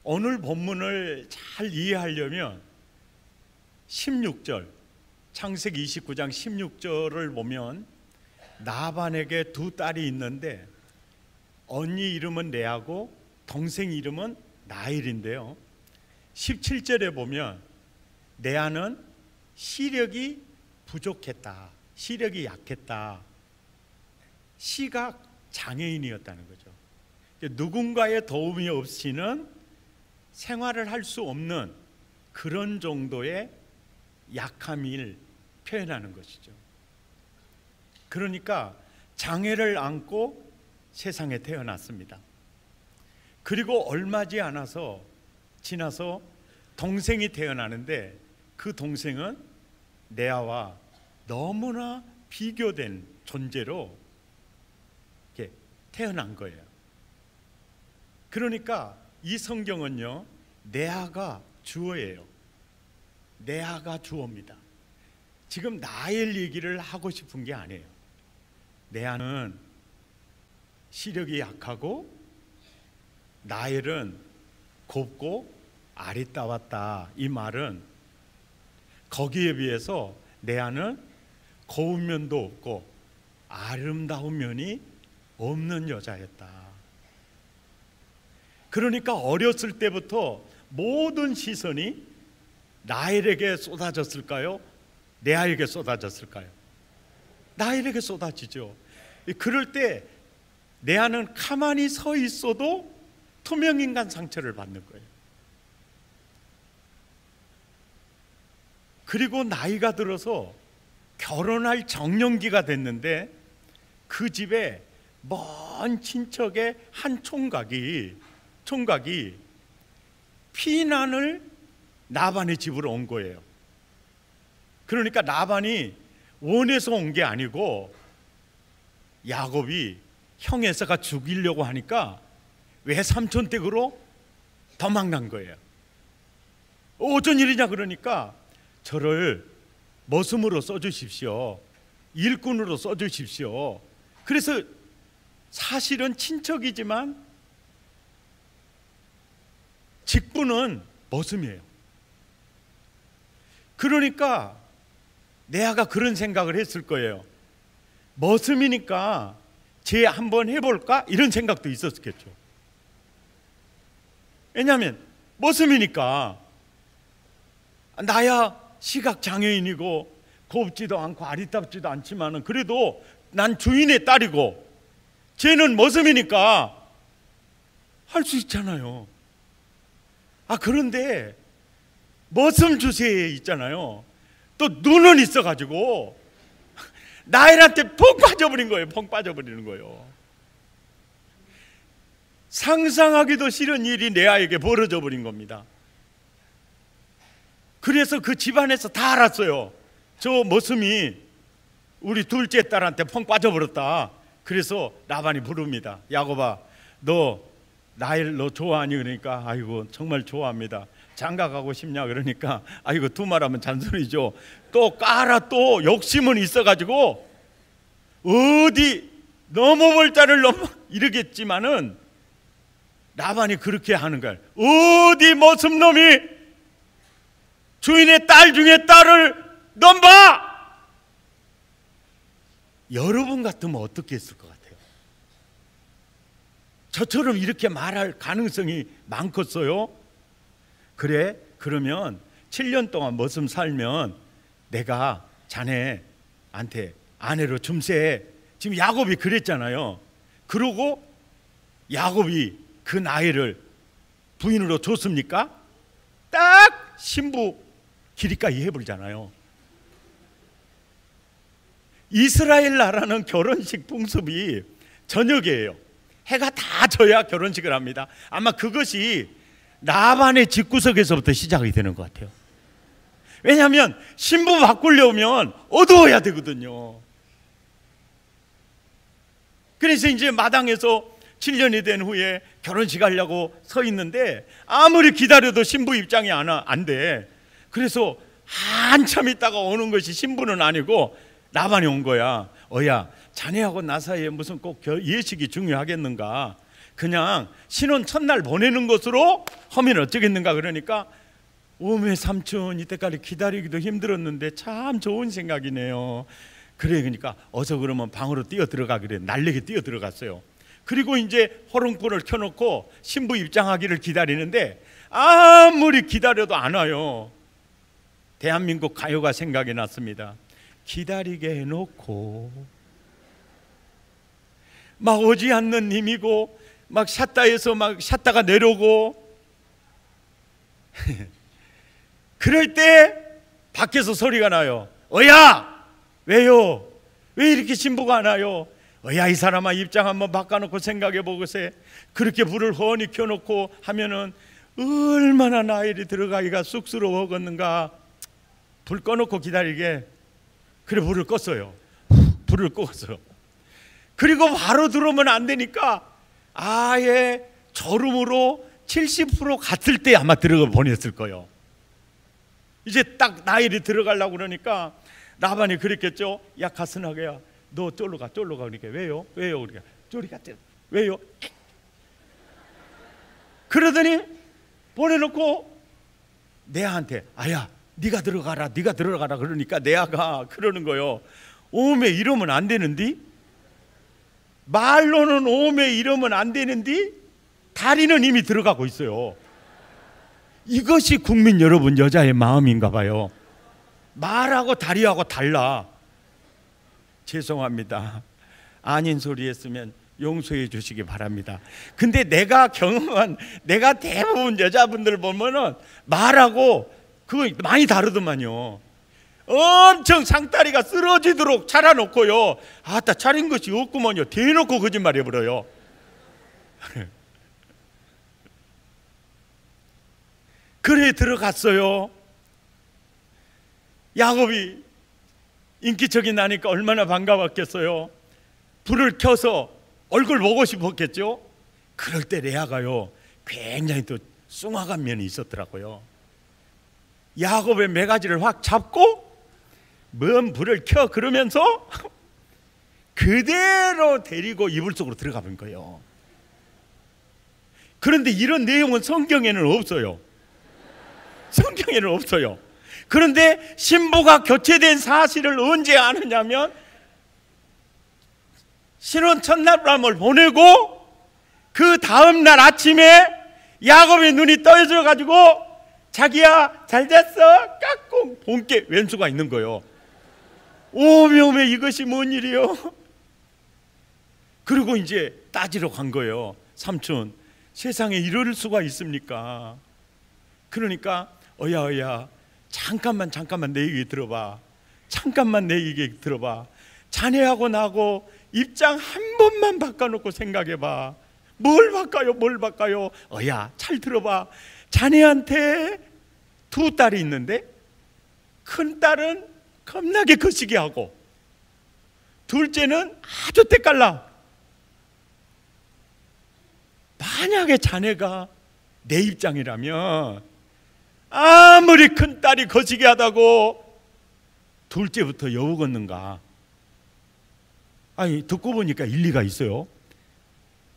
오늘 본문을 잘 이해하려면 16절, 창세기 29장 16절을 보면 나반에게 두 딸이 있는데 언니 이름은 레아고 동생 이름은 라헬인데요, 17절에 보면 레아는 시력이 부족했다, 시력이 약했다, 시각 장애인이었다는 거죠. 누군가의 도움이 없이는 생활을 할 수 없는 그런 정도의 약함을 표현하는 것이죠. 그러니까 장애를 안고 세상에 태어났습니다. 그리고 얼마 지나서 동생이 태어나는데 그 동생은 레아와 너무나 비교된 존재로 이렇게 태어난 거예요. 그러니까 이 성경은요, 레아가 주어예요. 레아가 주어입니다. 지금 라헬 얘기를 하고 싶은 게 아니에요. 레아는 시력이 약하고 라헬은 곱고 아리따웠다. 이 말은 거기에 비해서 레아는 고운 면도 없고 아름다운 면이 없는 여자였다. 그러니까 어렸을 때부터 모든 시선이 라헬에게 쏟아졌을까요? 레아에게 쏟아졌을까요? 라헬에게 쏟아지죠. 그럴 때 레아는 가만히 서 있어도 투명인간 상처를 받는 거예요. 그리고 나이가 들어서 결혼할 정년기가 됐는데 그 집에 먼 친척의 한 총각이 피난을 라반의 집으로 온 거예요. 그러니까 라반이 원해서 온 게 아니고 야곱이 형 에서가 죽이려고 하니까 외삼촌 댁으로 도망간 거예요. 어쩐 일이냐 그러니까 저를 머슴으로 써주십시오, 일꾼으로 써주십시오. 그래서 사실은 친척이지만 직분은 머슴이에요. 그러니까 레아가 그런 생각을 했을 거예요. 머슴이니까 쟤 한번 해볼까? 이런 생각도 있었겠죠. 왜냐하면 머슴이니까 나야 시각장애인이고 곱지도 않고 아리답지도 않지만 그래도 난 주인의 딸이고 쟤는 머슴이니까 할 수 있잖아요. 그런데 머슴 주세에 있잖아요, 또 눈은 있어가지고 라헬한테 펑 빠져버린 거예요. 펑 빠져버리는 거예요. 상상하기도 싫은 일이 레아에게 벌어져 버린 겁니다. 그래서 그 집안에서 다 알았어요. 저 머슴이 우리 둘째 딸한테 펑 빠져버렸다. 그래서 라반이 부릅니다. 야곱아, 너 라헬 너 좋아하니? 그러니까 아이고 정말 좋아합니다. 장가 가고 싶냐? 그러니까 아이고 두 말하면 잔소리죠. 또 또 욕심은 있어가지고 어디 넘어볼 자를 이러겠지만은 라반이 그렇게 하는 거예요. 어디 머슴놈이 주인의 딸 중에 딸을 넘봐! 여러분 같으면 어떻게 했을 것 같아요? 저처럼 이렇게 말할 가능성이 많겠어요? 그래? 그러면 7년 동안 머슴 살면 내가 자네한테 아내로 줌세. 지금 야곱이 그랬잖아요. 그러고 야곱이 그 나이를 부인으로 줬습니까? 딱 신부 기리까지 해버리잖아요. 이스라엘 나라는 결혼식 풍습이 저녁이에요. 해가 다 져야 결혼식을 합니다. 아마 그것이 라반의 집구석에서부터 시작이 되는 것 같아요. 왜냐하면 신부 바꾸려면 어두워야 되거든요. 그래서 이제 마당에서 7년이 된 후에 결혼식 하려고 서 있는데 아무리 기다려도 신부 입장이 안 돼. 그래서 한참 있다가 오는 것이 신부는 아니고 라반이 온 거야. 어야, 자네하고 나 사이에 무슨 꼭 예식이 중요하겠는가? 그냥 신혼 첫날 보내는 것으로 하면 어쩌겠는가. 그러니까 오메 삼촌 이때까지 기다리기도 힘들었는데 참 좋은 생각이네요. 그래, 그러니까 어서 그러면 방으로 뛰어 들어가기래. 날래게 뛰어 들어갔어요. 그리고 이제 호롱불을 켜놓고 신부 입장하기를 기다리는데 아무리 기다려도 안 와요. 대한민국 가요가 생각이 났습니다. 기다리게 해놓고 막 오지 않는 님이고 막 샷다에서 막 샷다가 내려오고 그럴 때 밖에서 소리가 나요. 어야! 왜요? 왜 이렇게 신부가 안 와요? 어야, 이 사람아 입장 한번 바꿔놓고 생각해 보고세. 그렇게 불을 훤히 켜놓고 하면은 얼마나 나일이 들어가기가 쑥스러워하겠는가. 불 꺼놓고 기다리게. 그래, 불을 껐어요. 불을 껐어요. 그리고 바로 들어오면 안 되니까 아예 절음으로 70% 갔을 때 아마 들어가 보냈을 거예요. 이제 딱 나일이 들어가려고 그러니까 라반이 그랬겠죠. 야, 가스나게야, 너 쫄로 가. 그러니까 왜요? 그러니까 저리 갔대. 왜요? 그러더니 보내놓고 내아한테 아야, 네가 들어가라 그러니까 내아가 그러는 거요. 오메 이러면 안 되는디? 말로는 오메 이러면 안 되는디? 다리는 이미 들어가고 있어요. 이것이 국민 여러분 여자의 마음인가 봐요. 말하고 다리하고 달라. 죄송합니다. 아닌 소리 했으면 용서해 주시기 바랍니다. 근데 내가 경험한, 내가 대부분 여자분들 보면은 말하고 그거 많이 다르더만요. 엄청 상다리가 쓰러지도록 차려놓고요. 아따, 차린 것이 없구먼요. 대놓고 거짓말 해버려요. 그래 들어갔어요. 야곱이 인기척이 나니까 얼마나 반가웠겠어요. 불을 켜서 얼굴 보고 싶었겠죠. 그럴 때 레아가요 굉장히 또 숭악한 면이 있었더라고요. 야곱의 매가지를 확 잡고 먼 불을 켜 그러면서 그대로 데리고 이불 속으로 들어가 본 거예요. 그런데 이런 내용은 성경에는 없어요. 성경에는 없어요. 그런데 신부가 교체된 사실을 언제 아느냐면 신혼 첫날밤을 보내고 그 다음날 아침에 야곱의 눈이 떠져 가지고 자기야 잘 잤어? 깍꿍 본께 왼수가 있는 거예요. 오메 이것이 뭔 일이요? 그리고 이제 따지러 간 거예요. 삼촌, 세상에 이럴 수가 있습니까? 그러니까 어야 잠깐만 내 얘기 들어봐. 잠깐만 내 얘기 들어봐. 자네하고 나하고 입장 한 번만 바꿔놓고 생각해봐. 뭘 바꿔요? 어야, 잘 들어봐. 자네한테 두 딸이 있는데 큰 딸은 겁나게 거시기 하고 둘째는 아주 때깔나. 만약에 자네가 내 입장이라면 아무리 큰 딸이 거시기 하다고 둘째부터 여우 걷는가? 아니, 듣고 보니까 일리가 있어요.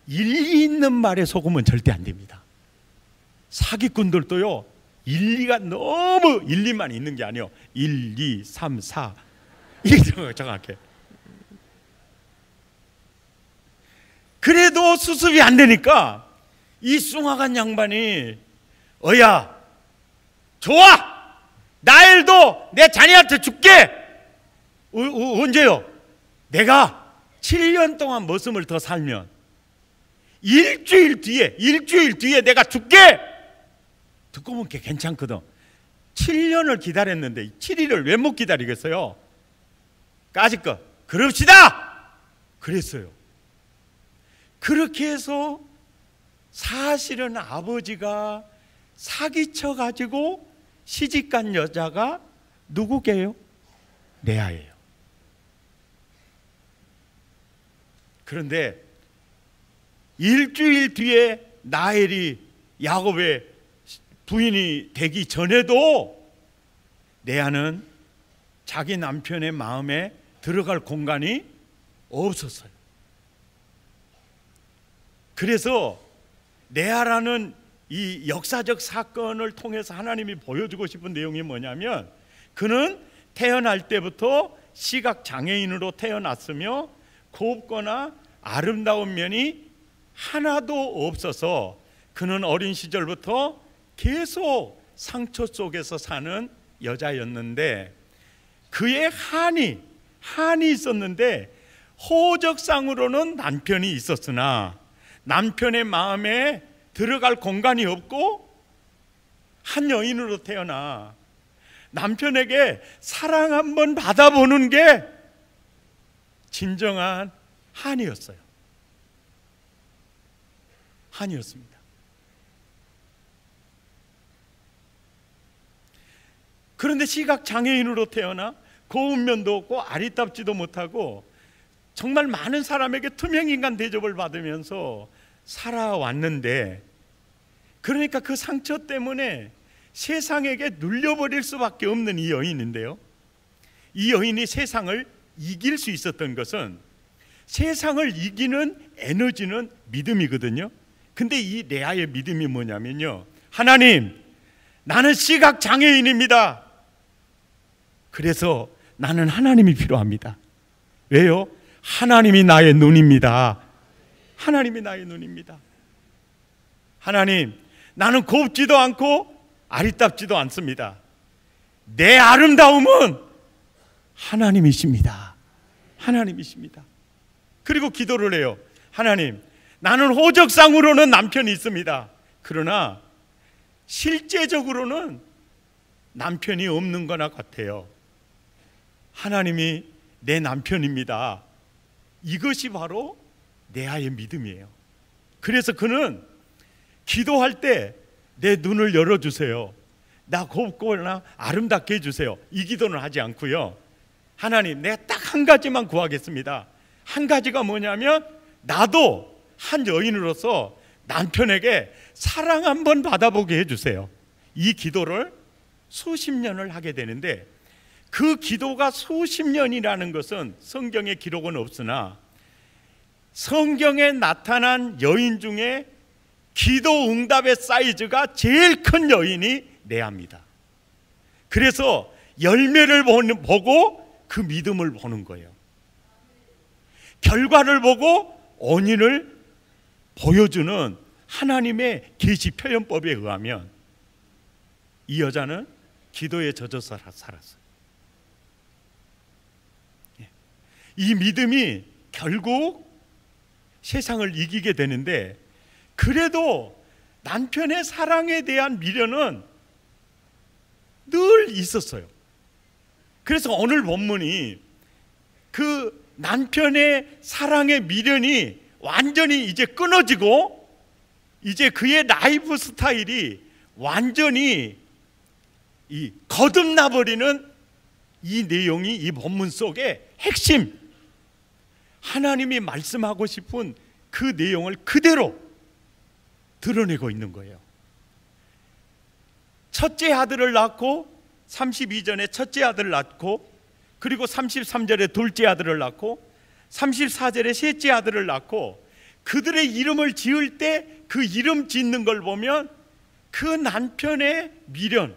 일리 있는 말에 속으면 절대 안 됩니다. 사기꾼들도요 일리가 너무 일리만 있는 게 아니에요. 1, 2, 3, 4 이게 정확해. 그래도 수습이 안 되니까 이 숭악한 양반이 어야 좋아, 나일도 내 자네한테 줄게. 언제요? 내가 7년 동안 머슴을 더 살면 일주일 뒤에 내가 줄게. 듣고 보니까 괜찮거든. 7년을 기다렸는데 7일을 왜 못 기다리겠어요? 까짓 거 그럽시다 그랬어요. 그렇게 해서 사실은 아버지가 사기쳐 가지고 시집간 여자가 누구게요? 레아예요. 그런데 일주일 뒤에 라헬이 야곱의 부인이 되기 전에도 레아는 자기 남편의 마음에 들어갈 공간이 없었어요. 그래서 레아라는 이 역사적 사건을 통해서 하나님이 보여주고 싶은 내용이 뭐냐면, 그는 태어날 때부터 시각 장애인으로 태어났으며 곱거나 아름다운 면이 하나도 없어서 그는 어린 시절부터 계속 상처 속에서 사는 여자였는데, 그의 한이 있었는데 호적상으로는 남편이 있었으나 남편의 마음에 들어갈 공간이 없고 한 여인으로 태어나 남편에게 사랑 한번 받아보는 게 진정한 한이었어요. 한이었습니다. 그런데 시각장애인으로 태어나 고운 면도 없고 아리답지도 못하고 정말 많은 사람에게 투명인간 대접을 받으면서 살아왔는데, 그러니까 그 상처 때문에 세상에게 눌려버릴 수밖에 없는 이 여인인데요, 이 여인이 세상을 이길 수 있었던 것은, 세상을 이기는 에너지는 믿음이거든요. 근데 이 레아의 믿음이 뭐냐면요, 하나님, 나는 시각장애인입니다. 그래서 나는 하나님이 필요합니다. 왜요? 하나님이 나의 눈입니다. 하나님이 나의 눈입니다. 하나님, 나는 곱지도 않고 아리답지도 않습니다. 내 아름다움은 하나님이십니다. 하나님이십니다. 그리고 기도를 해요. 하나님, 나는 호적상으로는 남편이 있습니다. 그러나 실제적으로는 남편이 없는 거나 같아요. 하나님이 내 남편입니다. 이것이 바로 레아의 믿음이에요. 그래서 그는 기도할 때 내 눈을 열어주세요, 나 곱거나 아름답게 해주세요, 이 기도는 하지 않고요, 하나님, 내가 딱 한 가지만 구하겠습니다. 한 가지가 뭐냐면, 나도 한 여인으로서 남편에게 사랑 한번 받아보게 해주세요. 이 기도를 수십 년을 하게 되는데, 그 기도가 수십 년이라는 것은 성경에 기록은 없으나 성경에 나타난 여인 중에 기도 응답의 사이즈가 제일 큰 여인이 레아입니다. 그래서 열매를 보고 그 믿음을 보는 거예요. 결과를 보고 원인을 보여주는 하나님의 계시 표현법에 의하면 이 여자는 기도에 젖어서 살았어요. 이 믿음이 결국 세상을 이기게 되는데, 그래도 남편의 사랑에 대한 미련은 늘 있었어요. 그래서 오늘 본문이 그 남편의 사랑의 미련이 완전히 이제 끊어지고, 이제 그의 라이프 스타일이 완전히 거듭나버리는 이 내용이 이 본문 속의 핵심, 하나님이 말씀하고 싶은 그 내용을 그대로 드러내고 있는 거예요. 첫째 아들을 낳고 32절에 첫째 아들을 낳고, 그리고 33절에 둘째 아들을 낳고 34절에 셋째 아들을 낳고, 그들의 이름을 지을 때 그 이름 짓는 걸 보면 그 남편의 미련,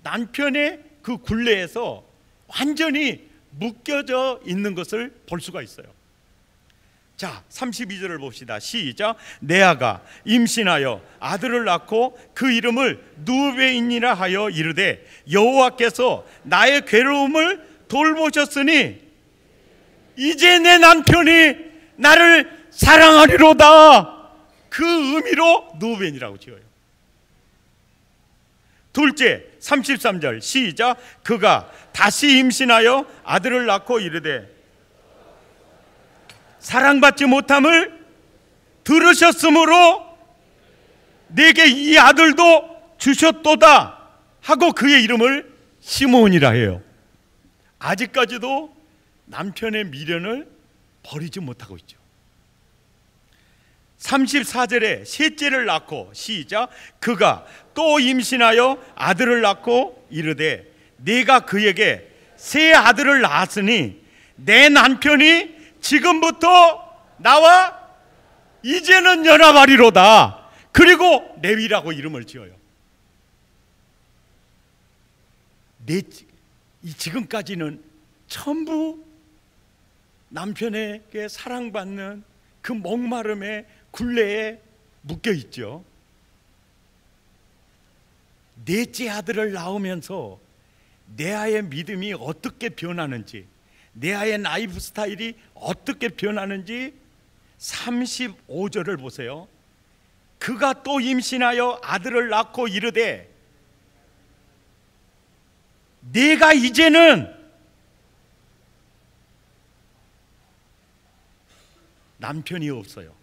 남편의 그 굴레에서 완전히 묶여져 있는 것을 볼 수가 있어요. 자, 32절을 봅시다. 시작. 레아가 임신하여 아들을 낳고 그 이름을 누베인이라 하여 이르되, 여호와께서 나의 괴로움을 돌보셨으니 이제 내 남편이 나를 사랑하리로다. 그 의미로 누베인이라고 지어요. 둘째, 33절 시작. 그가 다시 임신하여 아들을 낳고 이르되, 사랑받지 못함을 들으셨으므로 내게 이 아들도 주셨도다 하고 그의 이름을 시므온이라 해요. 아직까지도 남편의 미련을 버리지 못하고 있죠. 34절에 셋째를 낳고 시작. 그가 또 임신하여 아들을 낳고 이르되, 내가 그에게 새 아들을 낳았으니 내 남편이 지금부터 나와 이제는 연합하리로다. 그리고 레위라고 이름을 지어요. 지금까지는 전부 남편에게 사랑받는 그 목마름의 굴레에 묶여 있죠. 넷째 아들을 낳으면서 내 아이의 믿음이 어떻게 변하는지, 내 아이의 라이프 스타일이 어떻게 변하는지 35절을 보세요. 그가 또 임신하여 아들을 낳고 이르되 내가 이제는 남편이 없어요.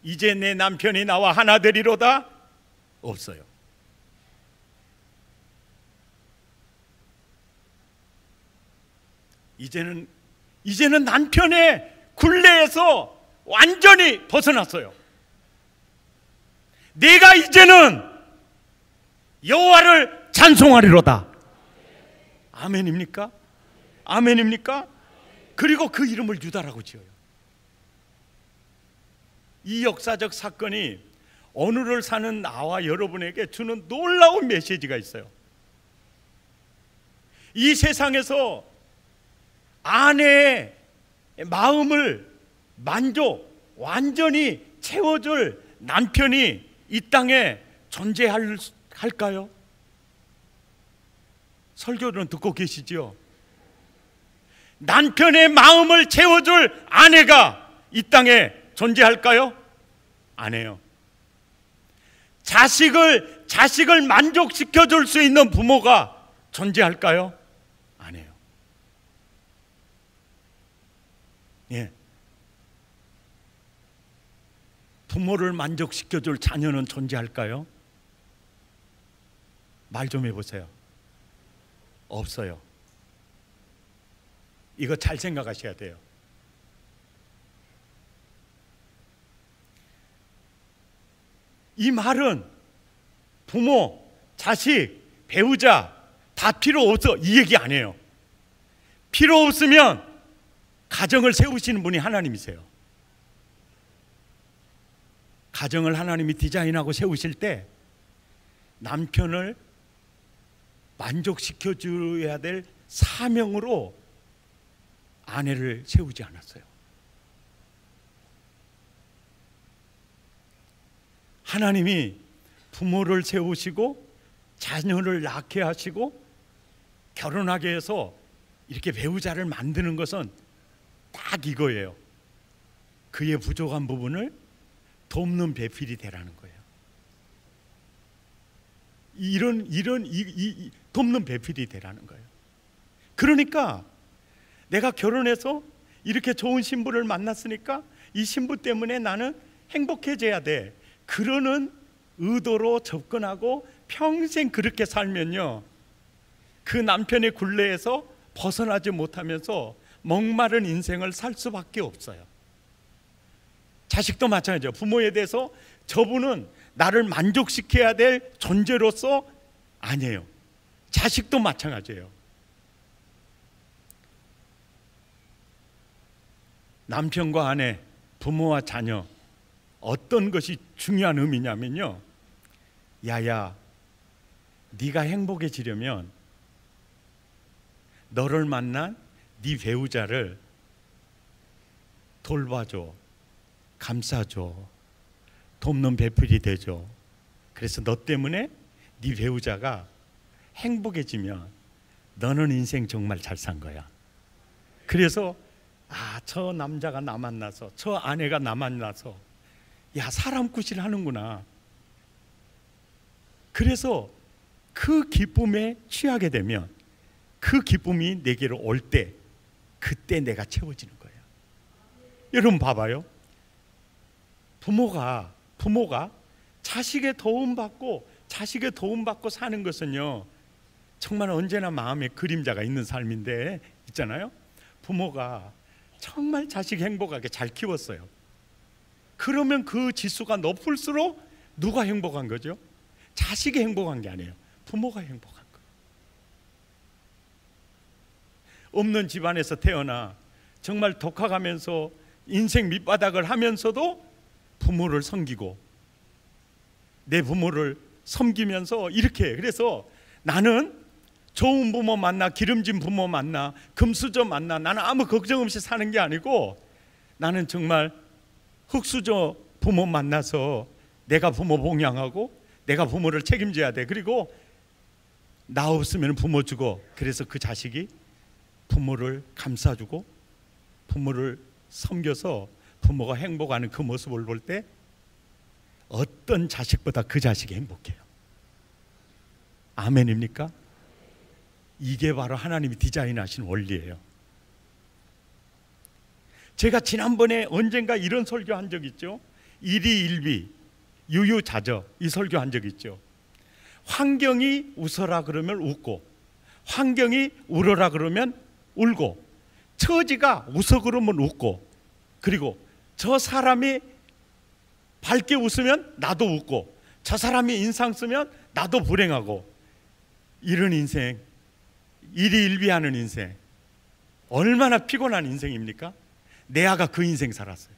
이제 내 남편이 나와 하나 되리로다. 없어요. 이제는 남편의 굴레에서 완전히 벗어났어요. 내가 이제는 여호와를 찬송하리로다. 아멘입니까? 아멘입니까? 그리고 그 이름을 유다라고 지어요. 이 역사적 사건이 오늘을 사는 나와 여러분에게 주는 놀라운 메시지가 있어요. 이 세상에서 아내의 마음을 완전히 채워줄 남편이 이 땅에 존재할까요? 설교는 듣고 계시지요? 남편의 마음을 채워줄 아내가 이 땅에 존재할까요? 안 해요. 자식을 만족시켜줄 수 있는 부모가 존재할까요? 안 해요. 예. 부모를 만족시켜줄 자녀는 존재할까요? 말 좀 해보세요. 없어요. 이거 잘 생각하셔야 돼요. 이 말은 부모, 자식, 배우자 다 필요 없어 이 얘기 안 해요. 필요 없으면 가정을 세우시는 분이 하나님이세요. 가정을 하나님이 디자인하고 세우실 때 남편을 만족시켜줘야 될 사명으로 아내를 세우지 않았어요. 하나님이 부모를 세우시고 자녀를 낳게 하시고 결혼하게 해서 이렇게 배우자를 만드는 것은 딱 이거예요. 그의 부족한 부분을 돕는 배필이 되라는 거예요. 이런 돕는 배필이 되라는 거예요. 그러니까 내가 결혼해서 이렇게 좋은 신부를 만났으니까 이 신부 때문에 나는 행복해져야 돼. 그러는 의도로 접근하고 평생 그렇게 살면요, 그 남편의 굴레에서 벗어나지 못하면서 목마른 인생을 살 수밖에 없어요. 자식도 마찬가지죠. 부모에 대해서 저분은 나를 만족시켜야 될 존재로서 아니에요. 자식도 마찬가지예요. 남편과 아내, 부모와 자녀, 어떤 것이 중요한 의미냐면요, 야야, 네가 행복해지려면 너를 만난 네 배우자를 돌봐줘, 감싸줘, 돕는 배필이 되죠. 그래서 너 때문에 네 배우자가 행복해지면 너는 인생 정말 잘 산 거야. 그래서 저 남자가 나 만나서, 저 아내가 나 만나서 야, 사람 굿을 하는구나. 그래서 그 기쁨에 취하게 되면 그 기쁨이 내게로 올 때 그때 내가 채워지는 거예요. 여러분 봐봐요. 부모가 자식의 도움받고 사는 것은요, 정말 언제나 마음에 그림자가 있는 삶인데 있잖아요. 부모가 정말 자식 행복하게 잘 키웠어요. 그러면 그 지수가 높을수록 누가 행복한 거죠? 자식이 행복한 게 아니에요. 부모가 행복한 거예요. 없는 집안에서 태어나 정말 독학하면서 인생 밑바닥을 하면서도 부모를 섬기고 내 부모를 섬기면서 이렇게. 그래서 나는 좋은 부모 만나, 기름진 부모 만나, 금수저 만나, 나는 아무 걱정 없이 사는 게 아니고 나는 정말 흙수저 부모 만나서 내가 부모 봉양하고 내가 부모를 책임져야 돼. 그리고 나 없으면 부모 죽어. 그래서 그 자식이 부모를 감싸주고 부모를 섬겨서 부모가 행복하는 그 모습을 볼 때 어떤 자식보다 그 자식이 행복해요. 아멘입니까? 이게 바로 하나님이 디자인하신 원리예요. 제가 지난번에 언젠가 이런 설교한 적 있죠. 일희일비 유유자적 이 설교한 적 있죠. 환경이 웃어라 그러면 웃고 환경이 울어라 그러면 울고 처지가 웃어 그러면 웃고 그리고 저 사람이 밝게 웃으면 나도 웃고 저 사람이 인상 쓰면 나도 불행하고 이런 인생, 일희일비하는 인생, 얼마나 피곤한 인생입니까? 내 아가 그 인생 살았어요.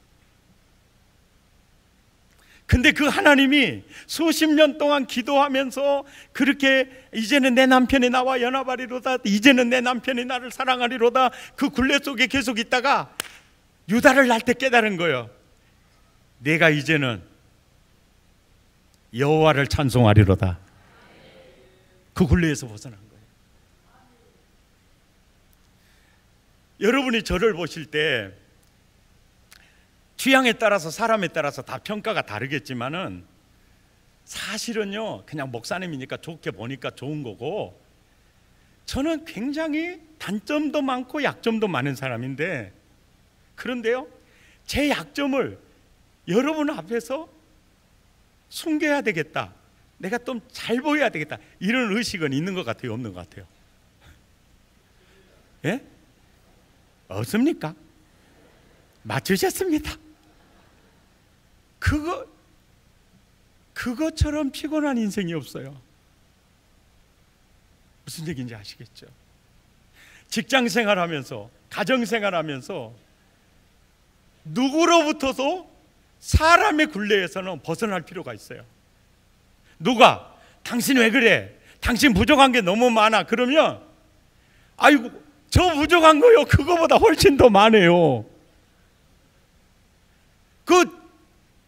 근데 그 하나님이 수십 년 동안 기도하면서 그렇게 이제는 내 남편이 나와 연합하리로다, 이제는 내 남편이 나를 사랑하리로다, 그 굴레 속에 계속 있다가 유다를 낳을 때 깨달은 거예요. 내가 이제는 여호와를 찬송하리로다. 그 굴레에서 벗어난 거예요. 여러분이 저를 보실 때 취향에 따라서 사람에 따라서 다 평가가 다르겠지만은 사실은요 그냥 목사님이니까 좋게 보니까 좋은 거고 저는 굉장히 단점도 많고 약점도 많은 사람인데 그런데요 제 약점을 여러분 앞에서 숨겨야 되겠다, 내가 좀 잘 보여야 되겠다 이런 의식은 있는 것 같아요, 없는 것 같아요? 예? 없습니까? 맞추셨습니다. 그것처럼 피곤한 인생이 없어요. 무슨 얘기인지 아시겠죠? 직장 생활하면서 가정 생활하면서 누구로부터도 사람의 굴레에서는 벗어날 필요가 있어요. 누가 당신 왜 그래? 당신 부족한 게 너무 많아. 그러면 아이고 저 부족한 거요 그거보다 훨씬 더 많아요.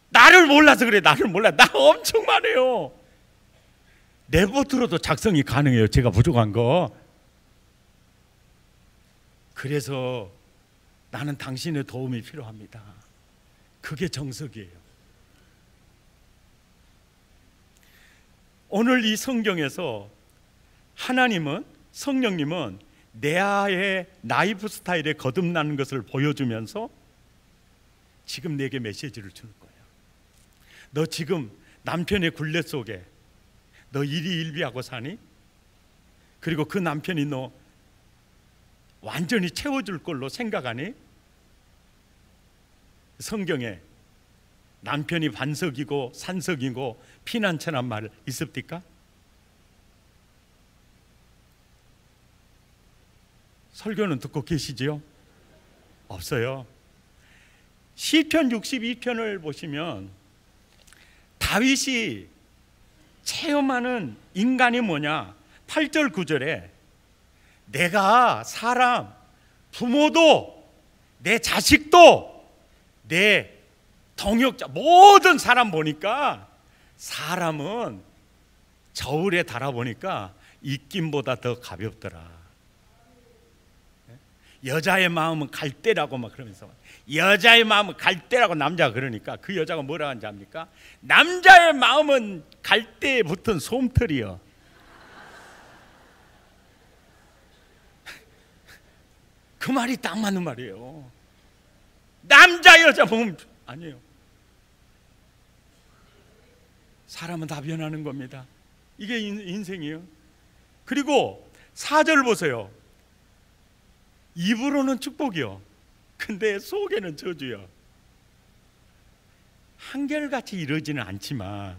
나를 몰라서 그래. 나를 몰라. 나 엄청 많아요. 내버려둬도 작성이 가능해요. 제가 부족한 거. 그래서 나는 당신의 도움이 필요합니다. 그게 정석이에요. 오늘 이 성경에서 하나님은, 성령님은 내 아의 라이프 스타일에 거듭나는 것을 보여주면서 지금 내게 메시지를 주는 거예요. 너 지금 남편의 굴레 속에 너 일희일비하고 사니? 그리고 그 남편이 너 완전히 채워줄 걸로 생각하니? 성경에 남편이 반석이고 산석이고 피난처란 말 있습니까? 설교는 듣고 계시지요? 없어요. 시편 62편을 보시면 다윗이 체험하는 인간이 뭐냐? 8절 9절에 내가 사람, 부모도 내 자식도 내 동역자 모든 사람 보니까 사람은 저울에 달아보니까 입김보다 더 가볍더라. 여자의 마음은 갈대라고 막 그러면서 여자의 마음은 갈대라고 남자가 그러니까 그 여자가 뭐라 하는지 압니까? 남자의 마음은 갈대에 붙은 솜털이요. 그 말이 딱 맞는 말이에요. 남자 여자 보면 아니에요. 사람은 다 변하는 겁니다. 이게 인생이에요. 그리고 4절 보세요. 입으로는 축복이요 근데 속에는 저주요. 한결같이 이러지는 않지만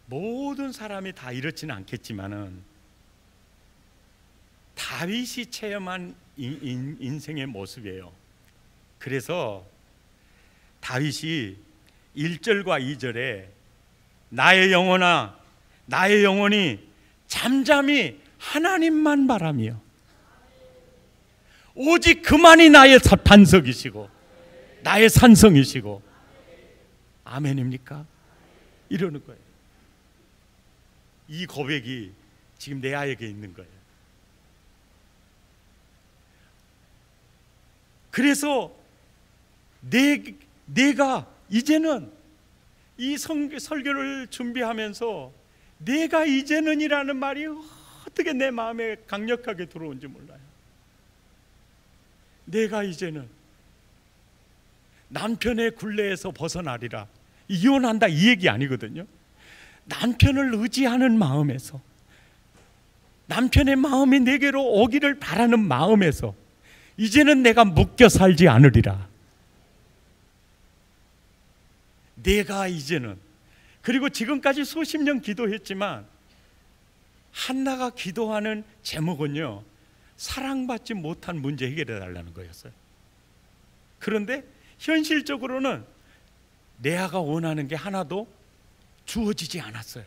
모든 사람이 다 이렇지는 않겠지만은 다윗이 체험한 인생의 모습이에요. 그래서 다윗이 1절과 2절에 나의 영혼아 나의 영혼이 잠잠히 하나님만 바라며 오직 그만이 나의 반석이시고 나의 산성이시고 아멘입니까? 이러는 거예요. 이 고백이 지금 내 아에게 있는 거예요. 그래서 내가 이제는 이 설교를 준비하면서 내가 이제는이라는 말이 어떻게 내 마음에 강력하게 들어온지 몰라요. 내가 이제는 남편의 굴레에서 벗어나리라. 이혼한다 이 얘기 아니거든요. 남편을 의지하는 마음에서, 남편의 마음이 내게로 오기를 바라는 마음에서 이제는 내가 묶여 살지 않으리라. 내가 이제는, 그리고 지금까지 수십 년 기도했지만 한나가 기도하는 제목은요, 사랑받지 못한 문제 해결해 달라는 거였어요. 그런데 현실적으로는 레아가 원하는 게 하나도 주어지지 않았어요.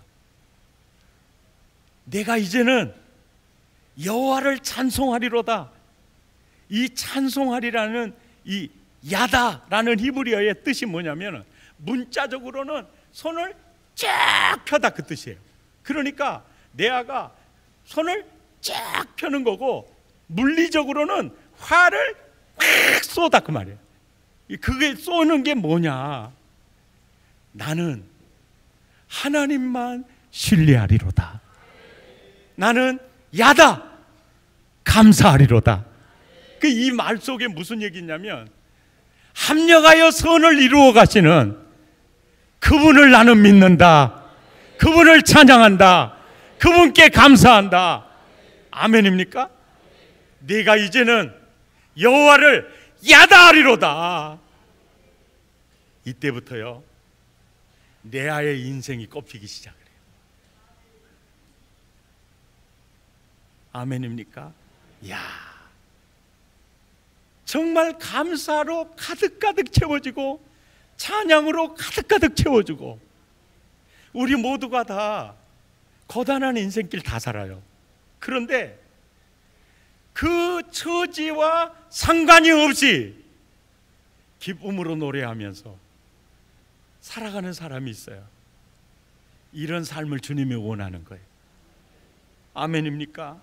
내가 이제는 여호와를 찬송하리로다. 이 찬송하리라는 이 야다라는 히브리어의 뜻이 뭐냐면 문자적으로는 손을 쫙 펴다 그 뜻이에요. 그러니까 레아가 손을 쫙 펴는 거고 물리적으로는 화를 확 쏟아 그 말이에요. 그게 쏘는 게 뭐냐? 나는 하나님만 신뢰하리로다. 나는 야다 감사하리로다. 그 이 말 속에 무슨 얘기냐면 합력하여 선을 이루어 가시는 그분을 나는 믿는다. 그분을 찬양한다. 그분께 감사한다. 아멘입니까? 내가 이제는 여호와를 야다하리로다. 이때부터요 레아의 인생이 꼽히기 시작해요. 아멘입니까? 야, 정말 감사로 가득가득 채워지고 찬양으로 가득가득 채워주고 우리 모두가 다 고단한 인생길 다 살아요. 그런데 그 처지와 상관이 없이 기쁨으로 노래하면서 살아가는 사람이 있어요. 이런 삶을 주님이 원하는 거예요. 아멘입니까?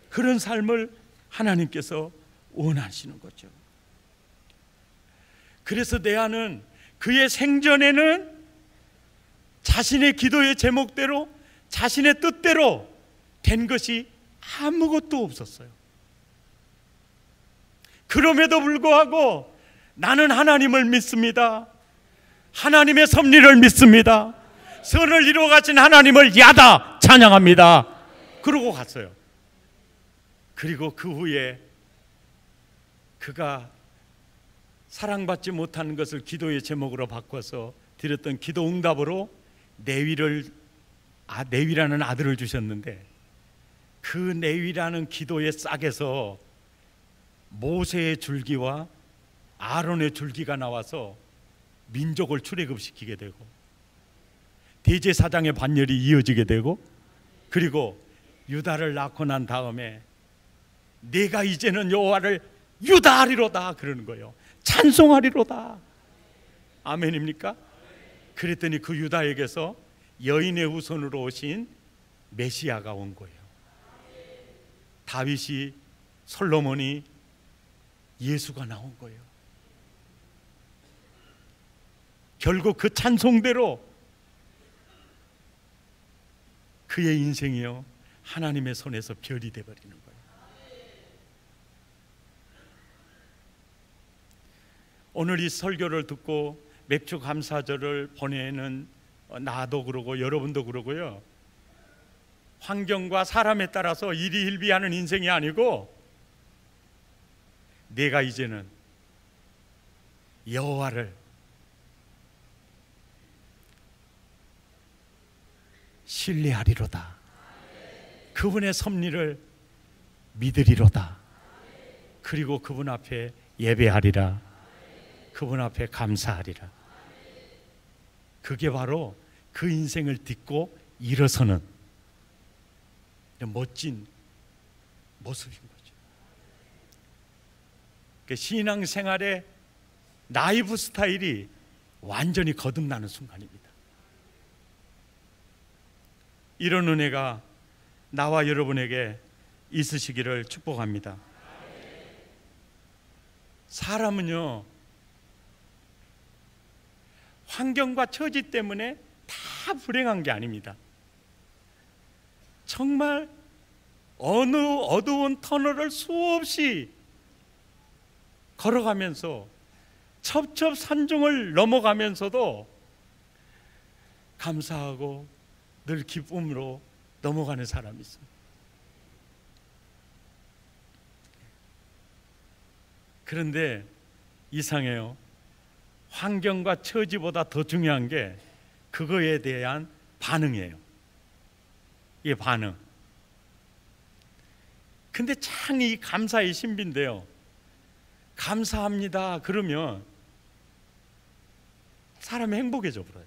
그런 삶을 하나님께서 원하시는 거죠. 그래서 레아는 그의 생전에는 자신의 기도의 제목대로 자신의 뜻대로 된 것이 아무것도 없었어요. 그럼에도 불구하고 나는 하나님을 믿습니다. 하나님의 섭리를 믿습니다. 선을 이루어 가신 하나님을 야다 찬양합니다. 그러고 갔어요. 그리고 그 후에 그가 사랑받지 못하는 것을 기도의 제목으로 바꿔서 드렸던 기도 응답으로 내위라는 아들을 주셨는데 그 내위라는 기도의 싹에서 모세의 줄기와 아론의 줄기가 나와서 민족을 출애굽시키게 되고 대제사장의 반열이 이어지게 되고 그리고 유다를 낳고 난 다음에 내가 이제는 여호와를 유다하리로다 그러는 거예요. 찬송하리로다. 아멘입니까? 그랬더니 그 유다에게서 여인의 후손으로 오신 메시아가 온 거예요. 다윗이, 솔로몬이, 예수가 나온 거예요. 결국 그 찬송대로 그의 인생이요 하나님의 손에서 별이 되어버리는 거예요. 오늘 이 설교를 듣고 맥주 감사절을 보내는 나도 그러고 여러분도 그러고요, 환경과 사람에 따라서 일희일비하는 인생이 아니고 내가 이제는 여호와를 신뢰하리로다. 그분의 섭리를 믿으리로다. 그리고 그분 앞에 예배하리라. 그분 앞에 감사하리라. 그게 바로 그 인생을 딛고 일어서는 멋진 모습인 거죠. 신앙생활의 라이프 스타일이 완전히 거듭나는 순간입니다. 이런 은혜가 나와 여러분에게 있으시기를 축복합니다. 사람은요, 환경과 처지 때문에 다 불행한 게 아닙니다. 정말 어느 어두운 터널을 수없이 걸어가면서 첩첩산중을 넘어가면서도 감사하고 늘 기쁨으로 넘어가는 사람이 있어요. 그런데 이상해요. 환경과 처지보다 더 중요한 게 그거에 대한 반응이에요. 이게 반응. 근데 참 이 감사의 신비인데요, 감사합니다 그러면 사람이 행복해져 버려요.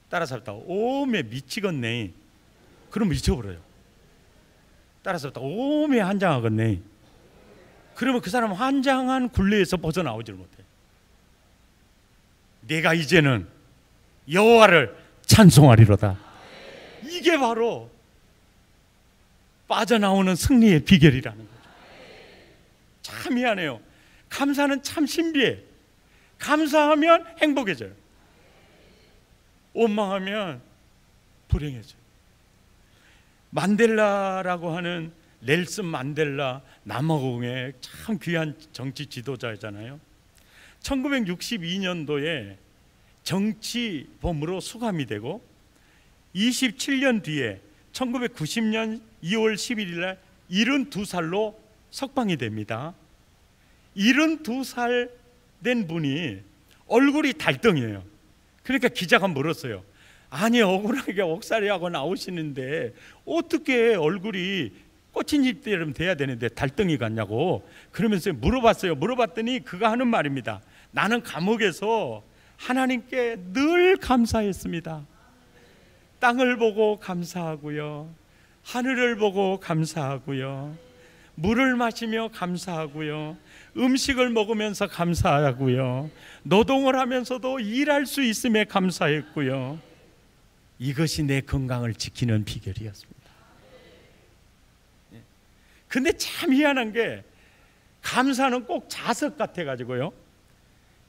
따라서 했다 오메 미치겠네 그러면 미쳐버려요. 따라서 했다 오메 환장하겠네 그러면 그 사람은 환장한 굴레에서 벗어나오질 못해. 내가 이제는 여호와를 찬송하리로다. 이게 바로 빠져나오는 승리의 비결이라는 거죠. 참 미안해요. 감사는 참 신비해. 감사하면 행복해져요. 원망하면 불행해져요. 만델라라고 하는 넬슨 만델라, 남아공의 참 귀한 정치 지도자잖아요. 1962년도에 정치범으로 수감이 되고 27년 뒤에 1990년 2월 11일 날 72살로 석방이 됩니다. 72살 된 분이 얼굴이 달덩이에요. 그러니까 기자가 물었어요. 아니 억울하게 옥살이하고 나오시는데 어떻게 얼굴이 꽃인잎처럼 돼야 되는데 달덩이 같냐고. 그러면서 물어봤어요. 물어봤더니 그가 하는 말입니다. 나는 감옥에서 하나님께 늘 감사했습니다. 땅을 보고 감사하고요, 하늘을 보고 감사하고요, 물을 마시며 감사하고요, 음식을 먹으면서 감사하고요, 노동을 하면서도 일할 수 있음에 감사했고요. 이것이 내 건강을 지키는 비결이었습니다. 근데 참 희한한 게 감사는 꼭 자석 같아 가지고요,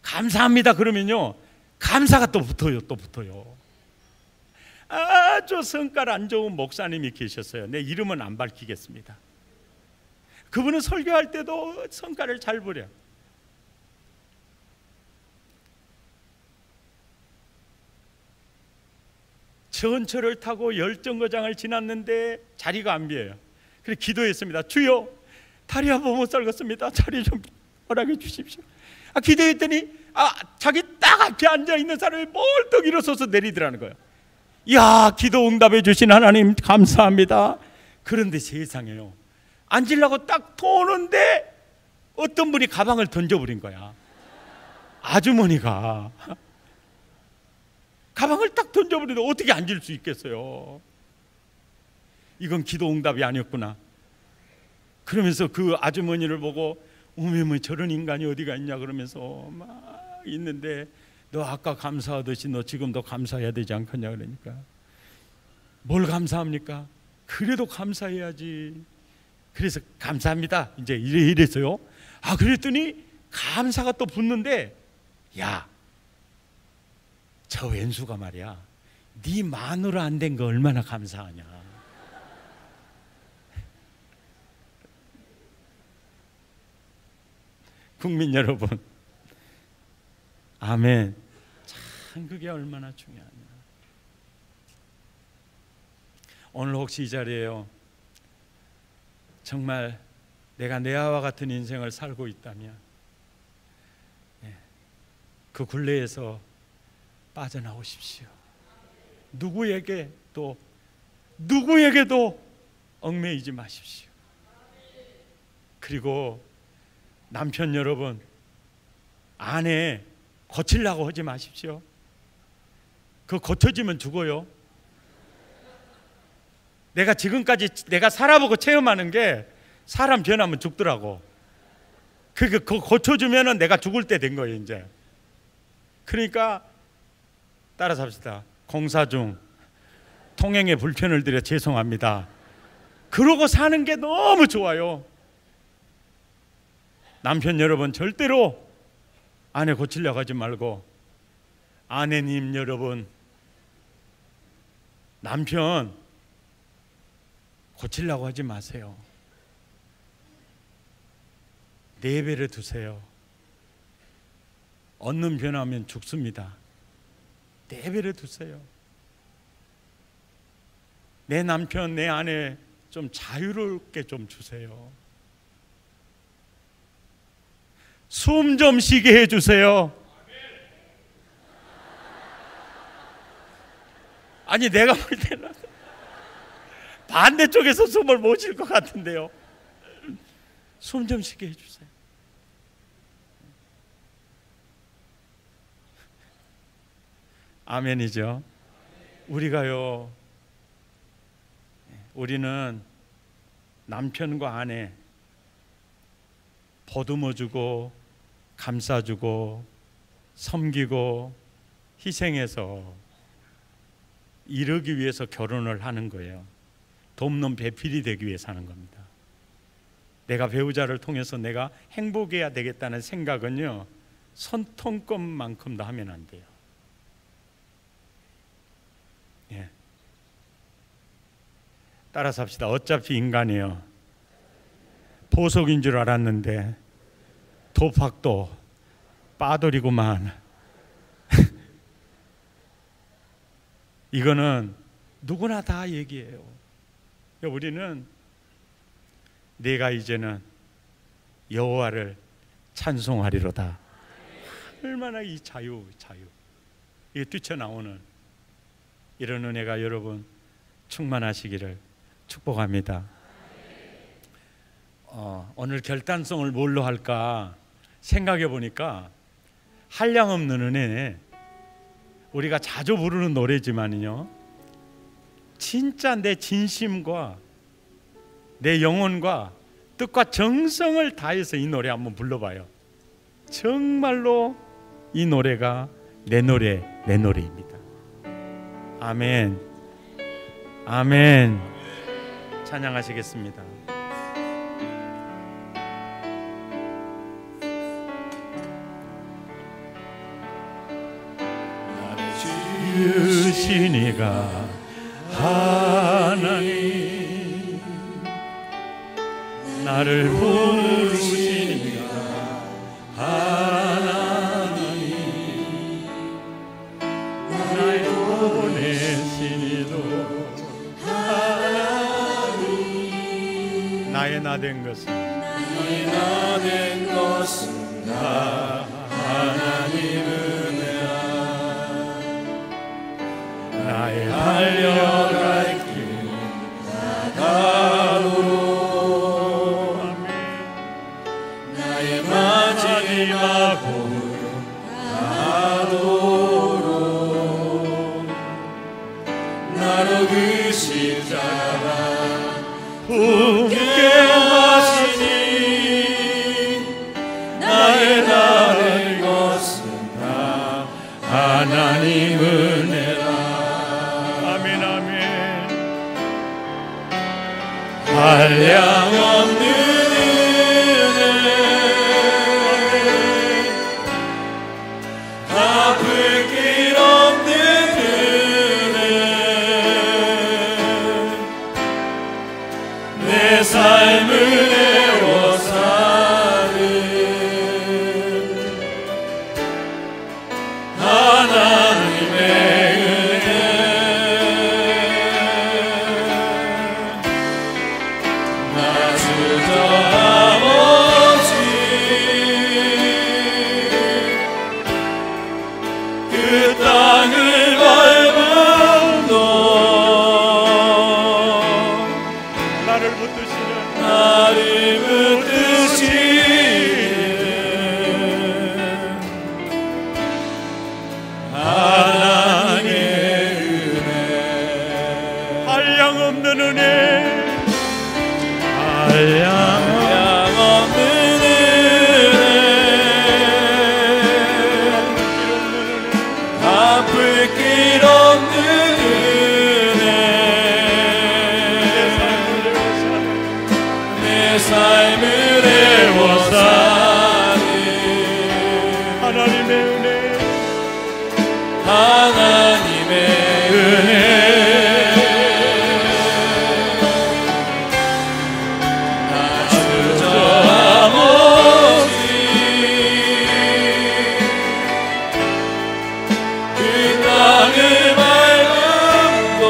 감사합니다 그러면요 감사가 또 붙어요. 아주 성깔 안 좋은 목사님이 계셨어요. 내 이름은 안 밝히겠습니다. 그분은 설교할 때도 성깔을 잘 부려. 전철을 타고 열정거장을 지났는데 자리가 안 비어요. 그래서 기도했습니다. 주여, 다리 한번 못 살겠습니다. 자리 좀 허락해 주십시오. 기도했더니 자기 딱 앞에 앉아있는 사람이 벌떡 일어서서 내리더라는 거예요. 야, 기도 응답해 주신 하나님 감사합니다. 그런데 세상에요, 앉으려고 딱 도는데 어떤 분이 가방을 던져버린 거야. 아주머니가 가방을 딱 던져버리는데 어떻게 앉을 수 있겠어요. 이건 기도 응답이 아니었구나. 그러면서 그 아주머니를 보고 어머 저런 인간이 어디가 있냐 그러면서 막 있는데, 너 아까 감사하듯이 너 지금도 감사해야 되지 않겠냐 그러니까, 뭘 감사합니까? 그래도 감사해야지. 그래서 감사합니다 이제 이랬어요. 그랬더니 감사가 또 붙는데, 야, 저 왼수가 말이야, 네 마누라 안 된 거 얼마나 감사하냐. 국민 여러분, 아멘. 참 그게 얼마나 중요하냐. 오늘 혹시 이 자리에요, 정말 내가 내아와 같은 인생을 살고 있다면 그 굴레에서 빠져나오십시오. 누구에게도 얽매이지 마십시오. 그리고 남편 여러분, 아내 고치려고 하지 마십시오. 그거 고쳐지면 죽어요. 내가 지금까지 내가 살아보고 체험하는 게 사람 변하면 죽더라고. 그거 고쳐주면은 내가 죽을 때 된 거예요 이제. 그러니까 따라서 합시다. 공사 중 통행에 불편을 드려 죄송합니다. 그러고 사는 게 너무 좋아요. 남편 여러분, 절대로 아내 고치려고 하지 말고, 아내님 여러분, 남편 고치려고 하지 마세요. 내버려 두세요. 얻는 변하면 죽습니다. 내버려 두세요. 내 남편, 내 아내 좀 자유롭게 좀 주세요. 숨 좀 쉬게 해주세요. 아니, 내가 볼 때는 반대쪽에서 숨을 못 쉴 것 같은데요. 숨 좀 쉬게 해주세요. 아멘이죠. 우리가요, 우리는 남편과 아내 보듬어주고 감싸주고 섬기고 희생해서 이러기 위해서 결혼을 하는 거예요. 돕는 배필이 되기 위해서 하는 겁니다. 내가 배우자를 통해서 내가 행복해야 되겠다는 생각은요, 손톱만큼도 하면 안 돼요. 예. 따라서 합시다. 어차피 인간이에요. 보석인 줄 알았는데 도박도 빠돌이구만. 이거는 누구나 다 얘기해요. 우리는 내가 이제는 여호와를 찬송하리로다. 얼마나 이 자유 이게 뛰쳐나오는 이런 은혜가 여러분 충만하시기를 축복합니다. 오늘 결단성을 뭘로 할까 생각해 보니까 한량없는 은혜네. 우리가 자주 부르는 노래지만요, 진짜 내 진심과 내 영혼과 뜻과 정성을 다해서 이 노래 한번 불러봐요. 정말로 이 노래가 내 노래입니다. 아멘, 아멘. 찬양하시겠습니다. 주신 이가 하나님, 나를 부르신 이가 하나님, 날 보내신 이도 하나님, 나의 나 된 것은 나 하나님은 나의 달려갈 길 나가도록, 나의 마지막 봄 가도록, 나로 그 십자가 품게 하시니, 나의 나를 것은 다 하나님 은혜라. 한량없는 은혜, 갚을 길 없는 은혜, 내 삶을 내워 사는 하나님의 나를 붙드시는 없는 은혜, 한량없는 은혜, 갚을 길 없는 은혜, 내 삶을 애워사는 하나님의 은혜, 하나님의 은혜, 나 주저함없이 그 땅을 밟고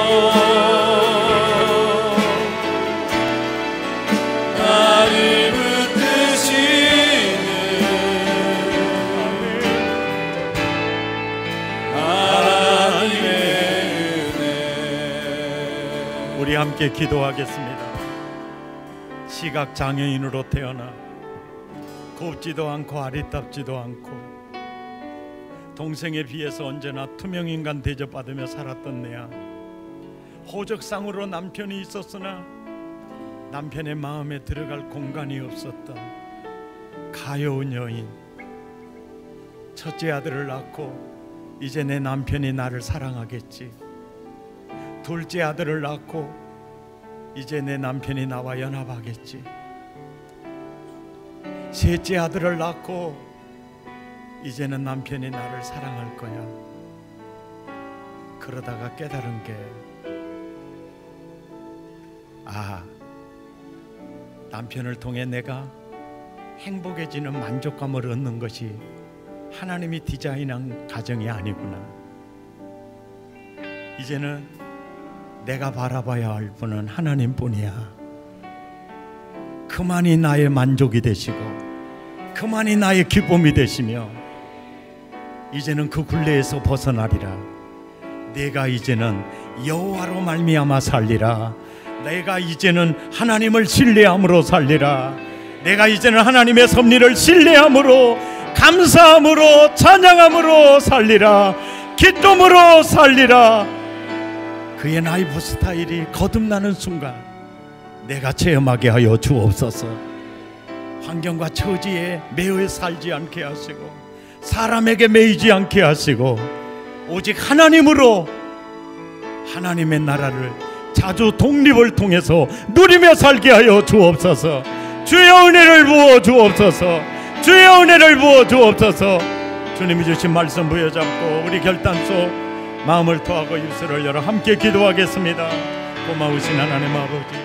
나를 붙드시는 하나님의 은혜. 우리 함께 기도하겠습니다. 시각 장애인으로 태어나 곱지도 않고 아리답지도 않고 동생에 비해서 언제나 투명인간 대접받으며 살았던 내야, 호적상으로 남편이 있었으나 남편의 마음에 들어갈 공간이 없었던 가여운 여인. 첫째 아들을 낳고 이제 내 남편이 나를 사랑하겠지. 둘째 아들을 낳고 이제 내 남편이 나와 연합하겠지. 셋째 아들을 낳고 이제는 남편이 나를 사랑할 거야. 그러다가 깨달은 게, 남편을 통해 내가 행복해지는 만족감을 얻는 것이 하나님이 디자인한 가정이 아니구나. 이제는 내가 바라봐야 할 분은 하나님뿐이야. 그만이 나의 만족이 되시고 그만이 나의 기쁨이 되시며, 이제는 그 굴레에서 벗어나리라. 내가 이제는 여호와로 말미암아 살리라. 내가 이제는 하나님을 신뢰함으로 살리라. 내가 이제는 하나님의 섭리를 신뢰함으로, 감사함으로, 찬양함으로 살리라. 기쁨으로 살리라. 그의 라이프 스타일이 거듭나는 순간 내가 체험하게 하여 주옵소서. 환경과 처지에 매여 살지 않게 하시고 사람에게 매이지 않게 하시고 오직 하나님으로, 하나님의 나라를 자주 독립을 통해서 누리며 살게 하여 주옵소서. 주의 은혜를 부어 주옵소서. 주의 은혜를 부어 주옵소서. 주님이 주신 말씀 부여잡고 우리 결단소 마음을 토하고 입술을 열어 함께 기도하겠습니다. 고마우신 하나님 아버지,